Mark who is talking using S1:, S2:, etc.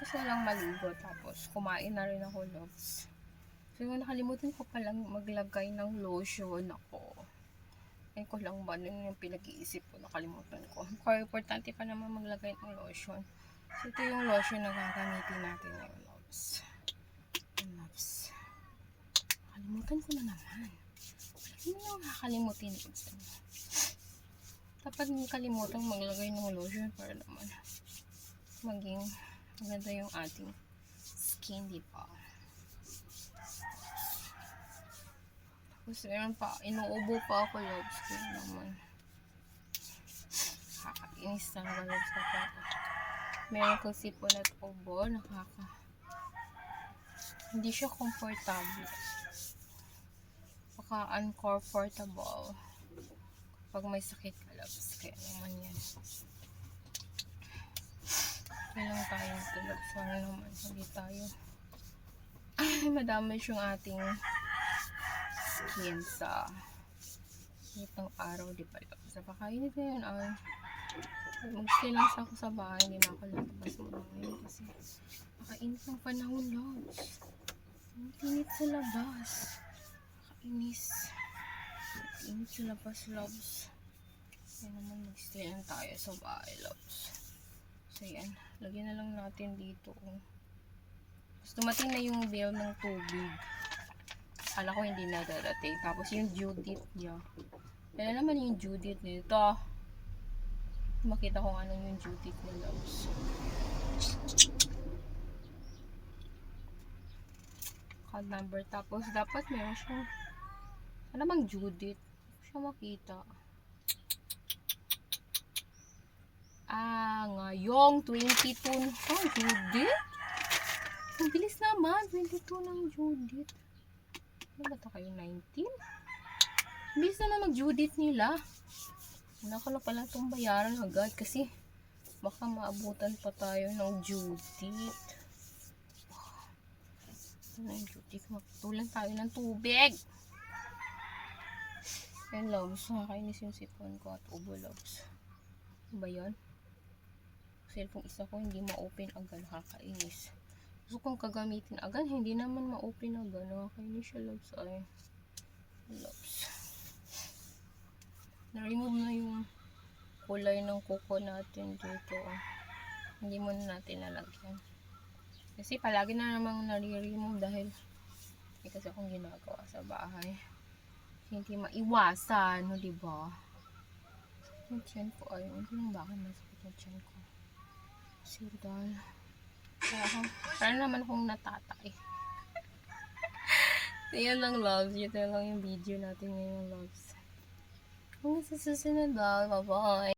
S1: Gusto ko lang maligo, tapos kumain na rin ako, loves. So, nakalimutan ko palang maglagay ng lotion ako. Ay ko lang ba, nun yung pinag-iisip ko, nakalimutan ko. Kaya importante pa naman maglagay ng lotion. So, ito yung lotion na gagamitin natin ngayon, loves. Loves. Nakalimutan ko na naman. Ano yung nakakalimutin ko sa inyo? Dapat hindi kalimutan maglagay ng lotion para naman maging maganda yung ating skin, di ba? Tapos meron pa, inuubo pa ako, loves. Kaya naman nakakainis talaga, loves, kapag meron kong sipon at ubo, hindi siya comfortable, baka uncomfortable pag may sakit ka, loves. Kaya naman yan, kaya lang tayo tulad. Sana naman hindi tayo madamage yung ating skin sa itong araw, di ba, loves? Napakainit ngayon, mag-stay lang ako sa bahay, hindi na ako lalabas muna ngayon kasi nakainit ng panahon, loves. Ang init sa labas, nakainis. Init sa labas, loves. Kaya naman mag-stay lang tayo sa bahay, loves. So yan, lagyan na lang natin dito. Tapos dumating na yung bill ng tubig. Akala ko hindi na darating. Tapos yung due date niya. Kaya naman yung due date nito. Makita ko anong yung due date niya, loves. Card number. Tapos dapat meron siyang ano bang due date? Hindi siya makita. Ngayong 22 na due date? Ang bilis naman. 22 ng due date. Ano ba ito kayo? 19? Bilis naman mag-due date nila. Wala ko na pala itong bayaran agad kasi baka maabutan pa tayo ng due date. Ano yung due date? Magtulan tayo ng tubig. Ayun, loves. Nakakainis yung sipon ko at ubo, loves. Ano ba yun? Cellphone isa ko hindi ma-open agad. Nakakainis. Gusto kong kagamitin agad. Hindi naman ma-open agad. Nakakainis siya, loves. Ay, loves. Na-remove na yung kulay ng kuko natin dito. Hindi mo na natin lalagyan. Kasi palagi na namang nare-remove dahil may kasi akong ginagawa sa bahay. Hindi maiwasan, no, diba? Yung tiyan ko, ay, hindi lang bakit masakit yung tiyan ko. Sirdal. Parang naman akong natatay. So, yan lang, loves. Ito lang yung video natin ngayon, loves. Hanggang sa susunod, bye-bye.